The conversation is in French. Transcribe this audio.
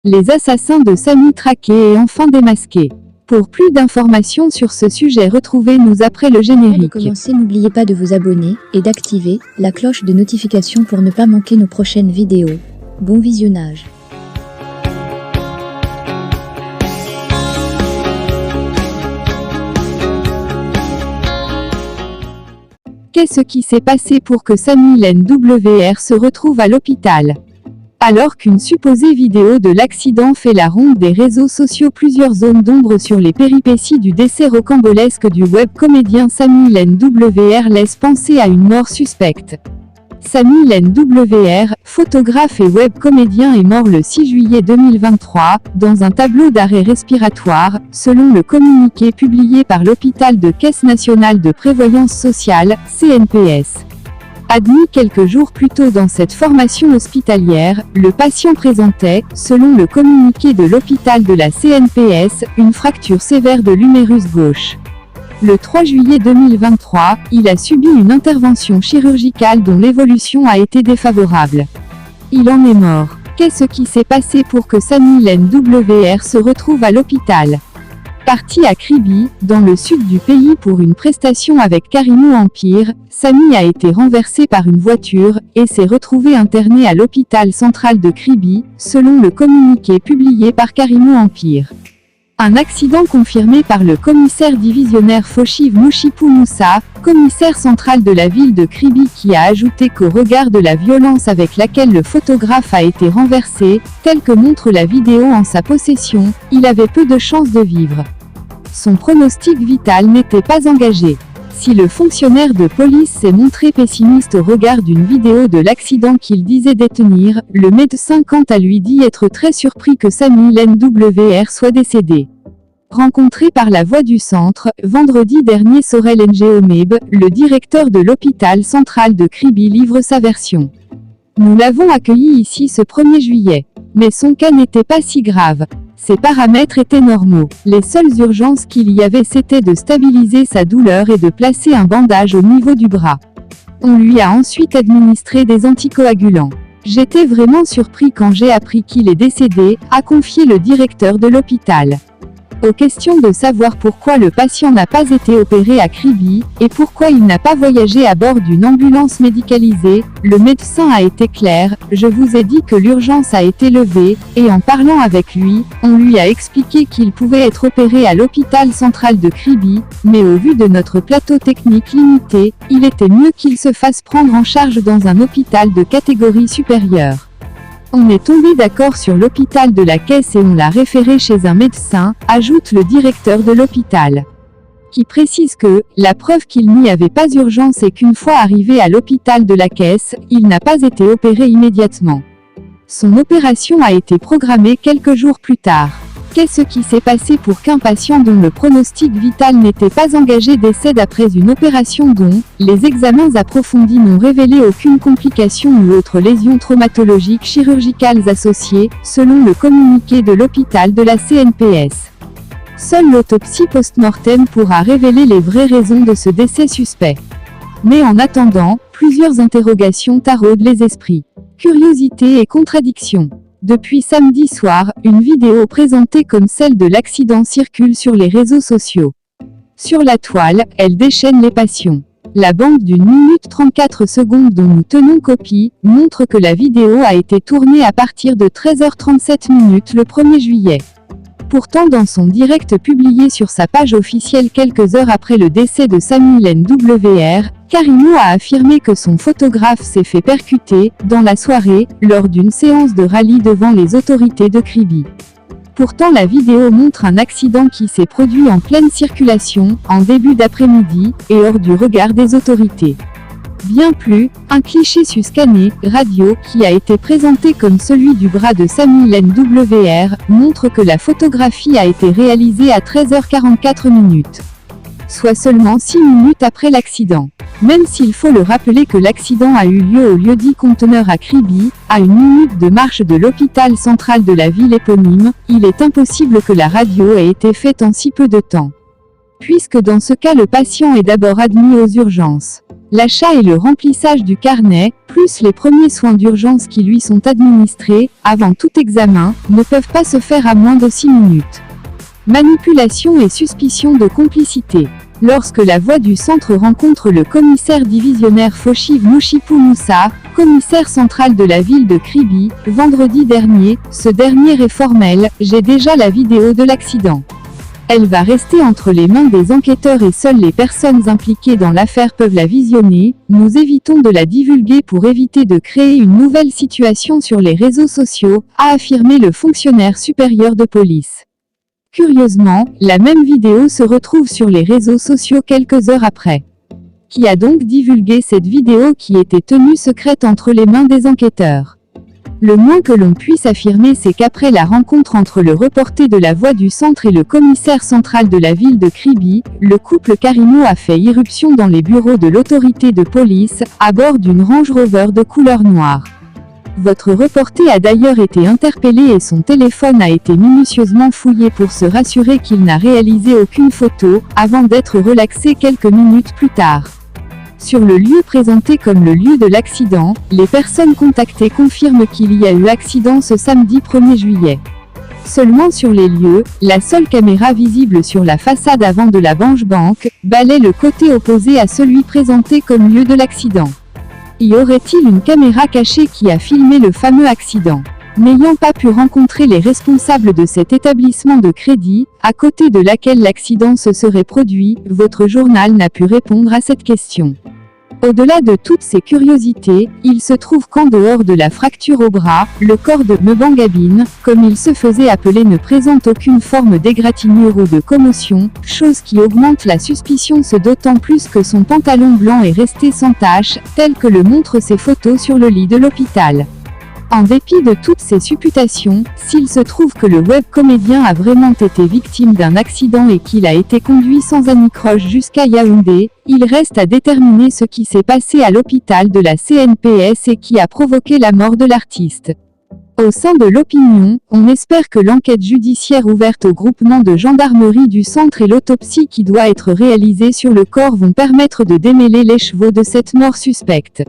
Les assassins de Samy traqués et enfin démasqués. Pour plus d'informations sur ce sujet, retrouvez-nous après le générique. Avant de commencer, n'oubliez pas de vous abonner et d'activer la cloche de notification pour ne pas manquer nos prochaines vidéos. Bon visionnage. Qu'est-ce qui s'est passé pour que Samy NWR se retrouve à l'hôpital? Alors qu'une supposée vidéo de l'accident fait la ronde des réseaux sociaux, plusieurs zones d'ombre sur les péripéties du décès rocambolesque du web comédien Samy NWR laissent penser à une mort suspecte. Samy NWR, photographe et web comédien, est mort le 6 juillet 2023, dans un tableau d'arrêt respiratoire, selon le communiqué publié par l'hôpital de Caisse nationale de prévoyance sociale, CNPS. Admis quelques jours plus tôt dans cette formation hospitalière, le patient présentait, selon le communiqué de l'hôpital de la CNPS, une fracture sévère de l'humérus gauche. Le 3 juillet 2023, il a subi une intervention chirurgicale dont l'évolution a été défavorable. Il en est mort. Qu'est-ce qui s'est passé pour que Samy NWR se retrouve à l'hôpital? Parti à Kribi, dans le sud du pays pour une prestation avec Carimo Empire, Samy a été renversé par une voiture et s'est retrouvé interné à l'hôpital central de Kribi, selon le communiqué publié par Carimo Empire. Un accident confirmé par le commissaire divisionnaire Foshiv Mouchipou Moussa, commissaire central de la ville de Kribi, qui a ajouté qu'au regard de la violence avec laquelle le photographe a été renversé, tel que montre la vidéo en sa possession, il avait peu de chances de vivre. Son pronostic vital n'était pas engagé. Si le fonctionnaire de police s'est montré pessimiste au regard d'une vidéo de l'accident qu'il disait détenir, le médecin quant à lui dit être très surpris que Samy NWR soit décédé. Rencontré par La Voix du Centre, vendredi dernier, Sorel Ngeomeb, le directeur de l'hôpital central de Kribi, livre sa version. Nous l'avons accueilli ici ce 1er juillet. Mais son cas n'était pas si grave. Ses paramètres étaient normaux. Les seules urgences qu'il y avait, c'était de stabiliser sa douleur et de placer un bandage au niveau du bras. On lui a ensuite administré des anticoagulants. J'étais vraiment surpris quand j'ai appris qu'il est décédé, a confié le directeur de l'hôpital. Aux questions de savoir pourquoi le patient n'a pas été opéré à Kribi, et pourquoi il n'a pas voyagé à bord d'une ambulance médicalisée, le médecin a été clair: je vous ai dit que l'urgence a été levée, et en parlant avec lui, on lui a expliqué qu'il pouvait être opéré à l'hôpital central de Kribi, mais au vu de notre plateau technique limité, il était mieux qu'il se fasse prendre en charge dans un hôpital de catégorie supérieure. On est tombé d'accord sur l'hôpital de la Caisse et on l'a référé chez un médecin, ajoute le directeur de l'hôpital. Qui précise que, la preuve qu'il n'y avait pas urgence est qu'une fois arrivé à l'hôpital de la Caisse, il n'a pas été opéré immédiatement. Son opération a été programmée quelques jours plus tard. Qu'est-ce qui s'est passé pour qu'un patient dont le pronostic vital n'était pas engagé décède après une opération dont les examens approfondis n'ont révélé aucune complication ou autre lésion traumatologique chirurgicales associée, selon le communiqué de l'hôpital de la CNPS. Seule l'autopsie post-mortem pourra révéler les vraies raisons de ce décès suspect. Mais en attendant, plusieurs interrogations taraudent les esprits. Curiosité et contradiction. Depuis samedi soir, une vidéo présentée comme celle de l'accident circule sur les réseaux sociaux. Sur la toile, elle déchaîne les passions. La bande d'1 minute 34 secondes dont nous tenons copie, montre que la vidéo a été tournée à partir de 13h37 le 1er juillet. Pourtant, dans son direct publié sur sa page officielle quelques heures après le décès de Samy NWR, Carimo a affirmé que son photographe s'est fait percuter, dans la soirée, lors d'une séance de rallye devant les autorités de Kribi. Pourtant, la vidéo montre un accident qui s'est produit en pleine circulation, en début d'après-midi, et hors du regard des autorités. Bien plus, un cliché scanné, radio, qui a été présenté comme celui du bras de Samy NWR, montre que la photographie a été réalisée à 13h44, soit seulement 6 minutes après l'accident. Même s'il faut le rappeler que l'accident a eu lieu au lieu-dit conteneur à Kribi, à 1 minute de marche de l'hôpital central de la ville éponyme, il est impossible que la radio ait été faite en si peu de temps. Puisque dans ce cas le patient est d'abord admis aux urgences. L'achat et le remplissage du carnet, plus les premiers soins d'urgence qui lui sont administrés, avant tout examen, ne peuvent pas se faire à moins de 6 minutes. Manipulation et suspicion de complicité. Lorsque la voix du centre rencontre le commissaire divisionnaire Foshiv Mouchipou Moussa, commissaire central de la ville de Kribi, vendredi dernier, ce dernier est formel, j'ai déjà la vidéo de l'accident. Elle va rester entre les mains des enquêteurs et seules les personnes impliquées dans l'affaire peuvent la visionner, nous évitons de la divulguer pour éviter de créer une nouvelle situation sur les réseaux sociaux, a affirmé le fonctionnaire supérieur de police. Curieusement, la même vidéo se retrouve sur les réseaux sociaux quelques heures après. Qui a donc divulgué cette vidéo qui était tenue secrète entre les mains des enquêteurs? Le moins que l'on puisse affirmer c'est qu'après la rencontre entre le reporter de la voix du centre et le commissaire central de la ville de Kribi, le couple Karimo a fait irruption dans les bureaux de l'autorité de police, à bord d'une Range Rover de couleur noire. Votre reporter a d'ailleurs été interpellé et son téléphone a été minutieusement fouillé pour se rassurer qu'il n'a réalisé aucune photo, avant d'être relaxé quelques minutes plus tard. Sur le lieu présenté comme le lieu de l'accident, les personnes contactées confirment qu'il y a eu accident ce samedi 1er juillet. Seulement sur les lieux, la seule caméra visible sur la façade avant de la Banque balaie le côté opposé à celui présenté comme lieu de l'accident. Y aurait-il une caméra cachée qui a filmé le fameux accident? N'ayant pas pu rencontrer les responsables de cet établissement de crédit, à côté de laquelle l'accident se serait produit, votre journal n'a pu répondre à cette question. Au-delà de toutes ces curiosités, il se trouve qu'en dehors de la fracture au bras, le corps de Mbangabine, comme il se faisait appeler, ne présente aucune forme d'égratignure ou de commotion, chose qui augmente la suspicion, ce d'autant plus que son pantalon blanc est resté sans tache, tel que le montrent ces photos sur le lit de l'hôpital. En dépit de toutes ces supputations, s'il se trouve que le web comédien a vraiment été victime d'un accident et qu'il a été conduit sans anicroche jusqu'à Yaoundé, il reste à déterminer ce qui s'est passé à l'hôpital de la CNPS et qui a provoqué la mort de l'artiste. Au sein de l'opinion, on espère que l'enquête judiciaire ouverte au groupement de gendarmerie du centre et l'autopsie qui doit être réalisée sur le corps vont permettre de démêler l'écheveau de cette mort suspecte.